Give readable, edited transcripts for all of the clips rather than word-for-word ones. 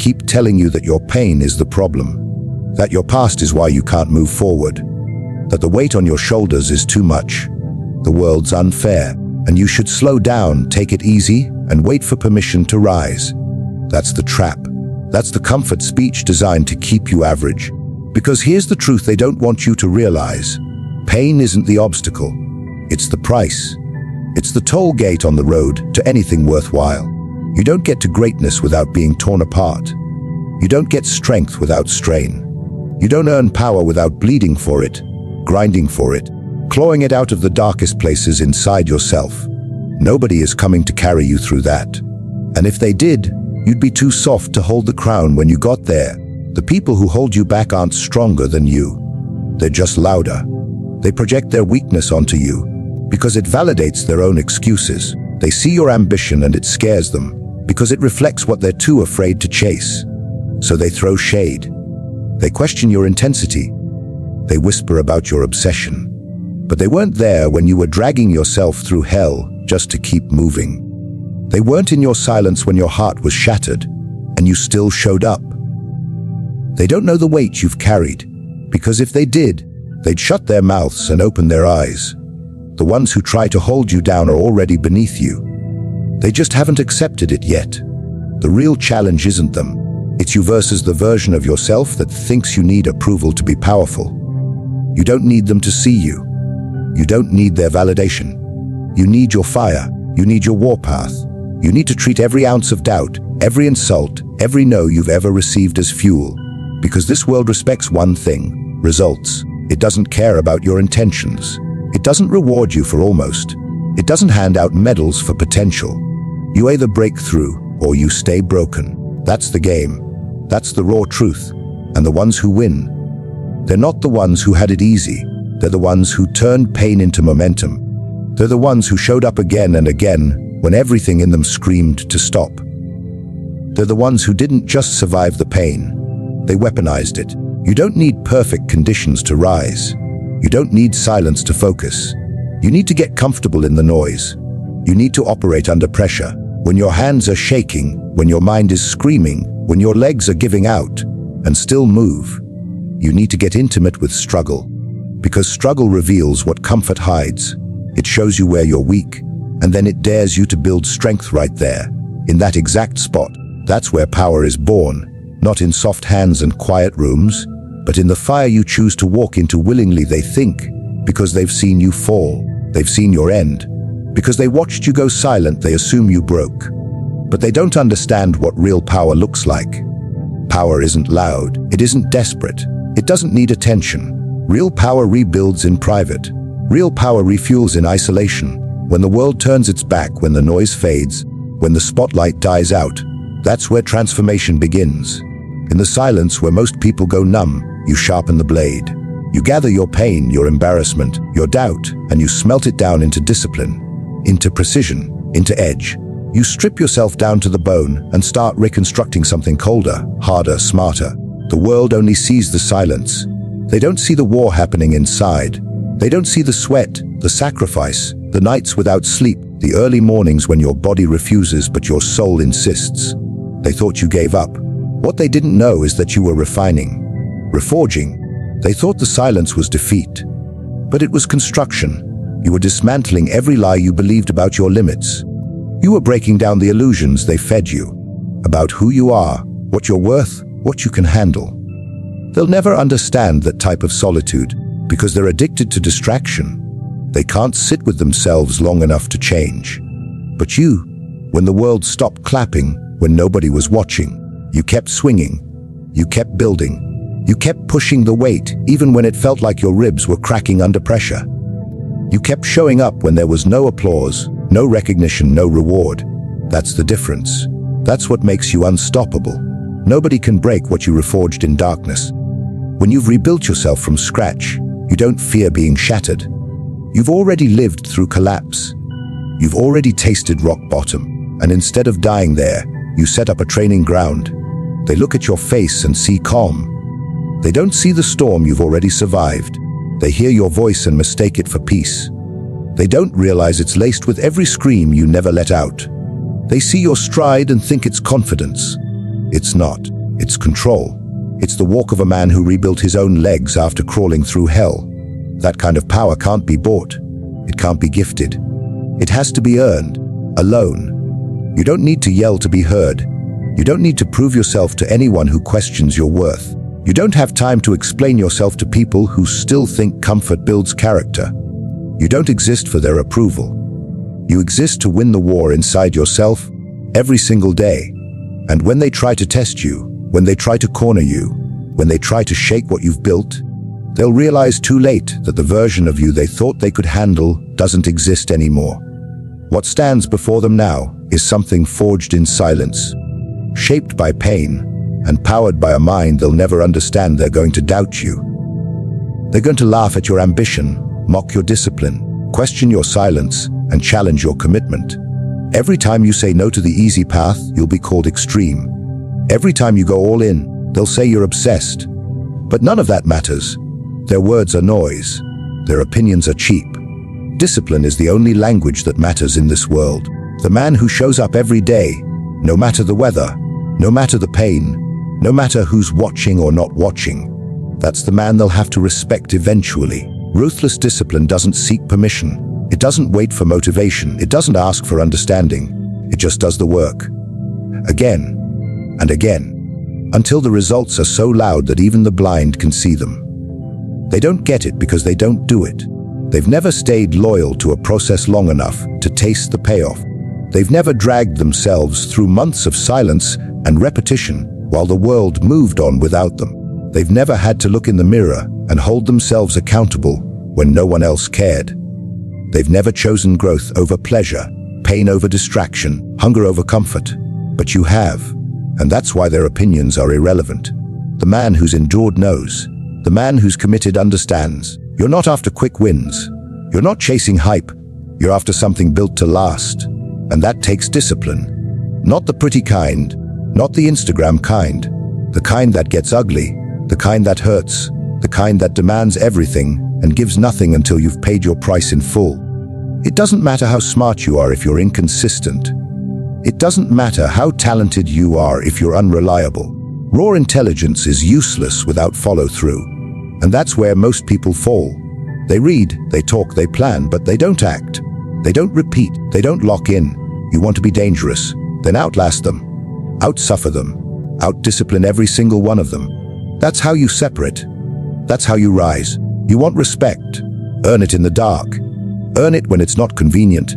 keep telling you that your pain is the problem, that your past is why you can't move forward, that the weight on your shoulders is too much, the world's unfair, and you should slow down, take it easy, and wait for permission to rise. That's the trap. That's the comfort speech designed to keep you average. Because here's the truth they don't want you to realize. Pain isn't the obstacle. It's the price. It's the toll gate on the road to anything worthwhile. You don't get to greatness without being torn apart. You don't get strength without strain. You don't earn power without bleeding for it, grinding for it, clawing it out of the darkest places inside yourself. Nobody is coming to carry you through that. And if they did, you'd be too soft to hold the crown when you got there. The people who hold you back aren't stronger than you. They're just louder. They project their weakness onto you because it validates their own excuses. They see your ambition and it scares them because it reflects what they're too afraid to chase. So they throw shade. They question your intensity. They whisper about your obsession. But they weren't there when you were dragging yourself through hell just to keep moving. They weren't in your silence when your heart was shattered and you still showed up. They don't know the weight you've carried, because if they did, they'd shut their mouths and open their eyes. The ones who try to hold you down are already beneath you. They just haven't accepted it yet. The real challenge isn't them. It's you versus the version of yourself that thinks you need approval to be powerful. You don't need them to see you. You don't need their validation. You need your fire. You need your warpath. You need to treat every ounce of doubt, every insult, every no you've ever received as fuel. Because this world respects one thing: results. It doesn't care about your intentions. It doesn't reward you for almost. It doesn't hand out medals for potential. You either break through or you stay broken. That's the game. That's the raw truth. And the ones who win, they're not the ones who had it easy. They're the ones who turned pain into momentum. They're the ones who showed up again and again when everything in them screamed to stop. They're the ones who didn't just survive the pain. They weaponized it. You don't need perfect conditions to rise. You don't need silence to focus. You need to get comfortable in the noise. You need to operate under pressure. When your hands are shaking, when your mind is screaming, when your legs are giving out, and still move. You need to get intimate with struggle. Because struggle reveals what comfort hides. It shows you where you're weak, and then it dares you to build strength right there, in that exact spot. That's where power is born. Not in soft hands and quiet rooms, but in the fire you choose to walk into willingly. They think, because they've seen you fall, they've seen your end. Because they watched you go silent, they assume you broke. But they don't understand what real power looks like. Power isn't loud, it isn't desperate, it doesn't need attention. Real power rebuilds in private. Real power refuels in isolation. When the world turns its back, when the noise fades, when the spotlight dies out, that's where transformation begins. In the silence where most people go numb, you sharpen the blade. You gather your pain, your embarrassment, your doubt, and you smelt it down into discipline, into precision, into edge. You strip yourself down to the bone and start reconstructing something colder, harder, smarter. The world only sees the silence. They don't see the war happening inside. They don't see the sweat, the sacrifice, the nights without sleep, the early mornings when your body refuses but your soul insists. They thought you gave up. What they didn't know is that you were refining, reforging. They thought the silence was defeat. But it was construction. You were dismantling every lie you believed about your limits. You were breaking down the illusions they fed you, about who you are, what you're worth, what you can handle. They'll never understand that type of solitude because they're addicted to distraction. They can't sit with themselves long enough to change. But you, when the world stopped clapping, when nobody was watching, you kept swinging, you kept building, you kept pushing the weight even when it felt like your ribs were cracking under pressure. You kept showing up when there was no applause, no recognition, no reward. That's the difference. That's what makes you unstoppable. Nobody can break what you reforged in darkness. When you've rebuilt yourself from scratch, you don't fear being shattered. You've already lived through collapse. You've already tasted rock bottom, and instead of dying there, you set up a training ground. They look at your face and see calm. They don't see the storm you've already survived. They hear your voice and mistake it for peace. They don't realize it's laced with every scream you never let out. They see your stride and think it's confidence. It's not. It's control. It's the walk of a man who rebuilt his own legs after crawling through hell. That kind of power can't be bought. It can't be gifted. It has to be earned, alone. You don't need to yell to be heard. You don't need to prove yourself to anyone who questions your worth. You don't have time to explain yourself to people who still think comfort builds character. You don't exist for their approval. You exist to win the war inside yourself every single day. And when they try to test you, when they try to corner you, when they try to shake what you've built, they'll realize too late that the version of you they thought they could handle doesn't exist anymore. What stands before them now is something forged in silence, shaped by pain, and powered by a mind they'll never understand. They're going to doubt you. They're going to laugh at your ambition, mock your discipline, question your silence, and challenge your commitment. Every time you say no to the easy path, you'll be called extreme. Every time you go all in, they'll say you're obsessed. But none of that matters. Their words are noise. Their opinions are cheap. Discipline is the only language that matters in this world. The man who shows up every day, no matter the weather, no matter the pain, no matter who's watching or not watching, that's the man they'll have to respect eventually. Ruthless discipline doesn't seek permission. It doesn't wait for motivation. It doesn't ask for understanding. It just does the work. Again and again, until the results are so loud that even the blind can see them. They don't get it because they don't do it. They've never stayed loyal to a process long enough to taste the payoff. They've never dragged themselves through months of silence and repetition while the world moved on without them. They've never had to look in the mirror and hold themselves accountable when no one else cared. They've never chosen growth over pleasure, pain over distraction, hunger over comfort. But you have, and that's why their opinions are irrelevant. The man who's endured knows. The man who's committed understands. You're not after quick wins. You're not chasing hype. You're after something built to last. And that takes discipline. Not the pretty kind, not the Instagram kind, the kind that gets ugly, the kind that hurts, the kind that demands everything and gives nothing until you've paid your price in full. It doesn't matter how smart you are if you're inconsistent. It doesn't matter how talented you are if you're unreliable. Raw intelligence is useless without follow-through. And that's where most people fall. They read, they talk, they plan, but they don't act. They don't repeat, they don't lock in. You want to be dangerous, then outlast them, outsuffer them, outdiscipline every single one of them. That's how you separate. That's how you rise. You want respect. Earn it in the dark. Earn it when it's not convenient.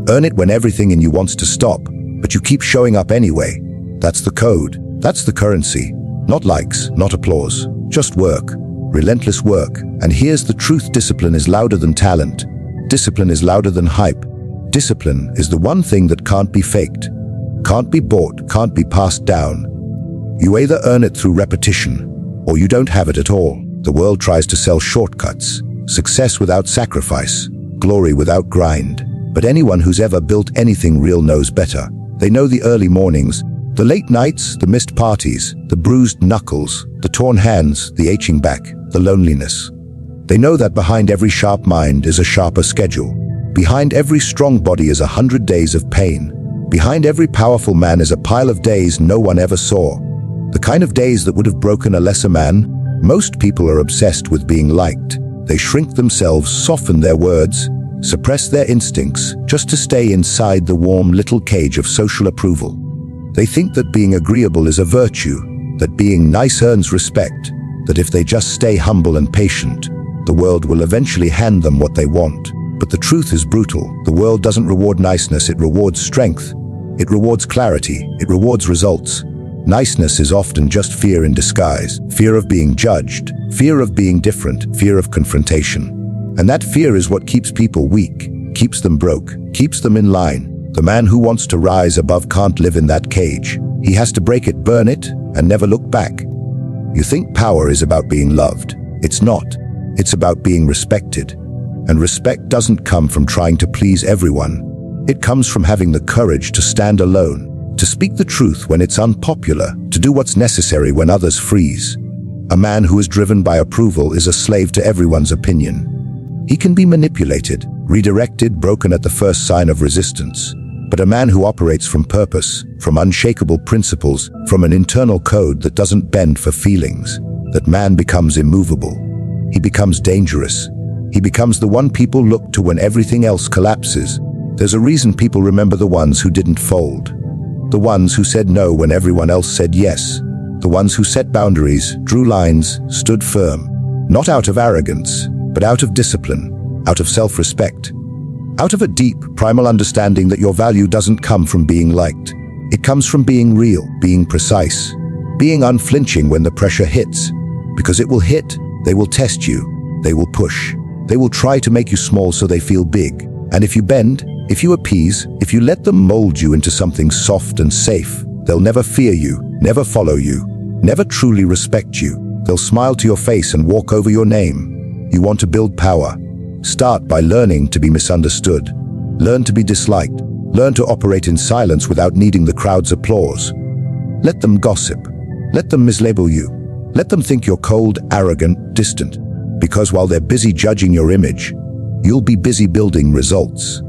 Earn it when everything in you wants to stop, but you keep showing up anyway. That's the code. That's the currency. Not likes, not applause, just work. Relentless work. And here's the truth: discipline is louder than talent. Discipline is louder than hype. Discipline is the one thing that can't be faked, can't be bought, can't be passed down. You either earn it through repetition, or you don't have it at all. The world tries to sell shortcuts, success without sacrifice, glory without grind. But anyone who's ever built anything real knows better. They know the early mornings, the late nights, the missed parties, the bruised knuckles, the torn hands, the aching back, the loneliness. They know that behind every sharp mind is a sharper schedule. Behind every strong body is 100 days of pain. Behind every powerful man is a pile of days no one ever saw. The kind of days that would have broken a lesser man. Most people are obsessed with being liked. They shrink themselves, soften their words, suppress their instincts, just to stay inside the warm little cage of social approval. They think that being agreeable is a virtue, that being nice earns respect, that if they just stay humble and patient, the world will eventually hand them what they want. But the truth is brutal. The world doesn't reward niceness, it rewards strength. It rewards clarity, it rewards results. Niceness is often just fear in disguise. Fear of being judged, fear of being different, fear of confrontation. And that fear is what keeps people weak, keeps them broke, keeps them in line. The man who wants to rise above can't live in that cage. He has to break it, burn it, and never look back. You think power is about being loved. It's not. It's about being respected. And respect doesn't come from trying to please everyone. It comes from having the courage to stand alone, to speak the truth when it's unpopular, to do what's necessary when others freeze. A man who is driven by approval is a slave to everyone's opinion. He can be manipulated, redirected, broken at the first sign of resistance. But but a man who operates from purpose, from unshakable principles, from an internal code that doesn't bend for feelings, that man becomes immovable. He becomes dangerous. He becomes the one people look to when everything else collapses. There's a reason people remember the ones who didn't fold. The ones who said no when everyone else said yes. The ones who set boundaries, drew lines, stood firm. Not out of arrogance, but out of discipline, out of self-respect. Out of a deep, primal understanding that your value doesn't come from being liked. It comes from being real, being precise, being unflinching when the pressure hits. Because it will hit, they will test you, they will push. They will try to make you small so they feel big. And if you bend, if you appease, if you let them mold you into something soft and safe, they'll never fear you, never follow you, never truly respect you. They'll smile to your face and walk over your name. You want to build power? Start by learning to be misunderstood. Learn to be disliked. Learn to operate in silence without needing the crowd's applause. Let them gossip. Let them mislabel you. Let them think you're cold, arrogant, distant. Because while they're busy judging your image, you'll be busy building results.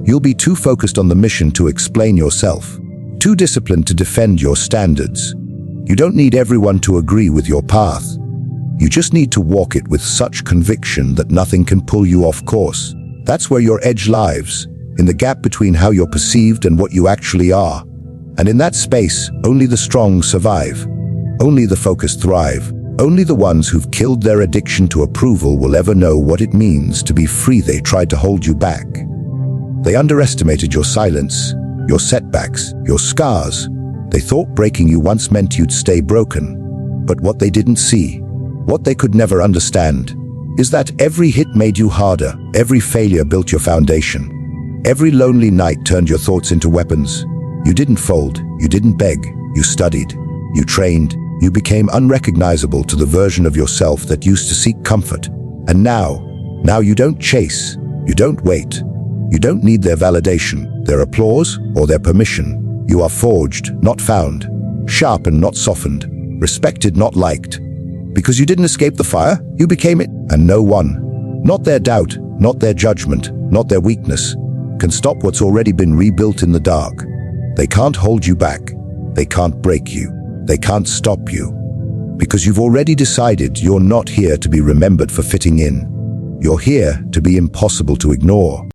You'll be too focused on the mission to explain yourself, too disciplined to defend your standards. You don't need everyone to agree with your path. You just need to walk it with such conviction that nothing can pull you off course. That's where your edge lies, in the gap between how you're perceived and what you actually are. And in that space, only the strong survive. Only the focused thrive. Only the ones who've killed their addiction to approval will ever know what it means to be free. They tried to hold you back. They underestimated your silence, your setbacks, your scars. They thought breaking you once meant you'd stay broken. But what they didn't see, what they could never understand, is that every hit made you harder, every failure built your foundation. Every lonely night turned your thoughts into weapons. You didn't fold, you didn't beg, you studied, you trained, you became unrecognizable to the version of yourself that used to seek comfort. And now you don't chase, you don't wait. You don't need their validation, their applause, or their permission. You are forged, not found, sharpened, not softened, respected, not liked. Because you didn't escape the fire, you became it. And no one, not their doubt, not their judgment, not their weakness, can stop what's already been rebuilt in the dark. They can't hold you back. They can't break you. They can't stop you. Because you've already decided you're not here to be remembered for fitting in. You're here to be impossible to ignore.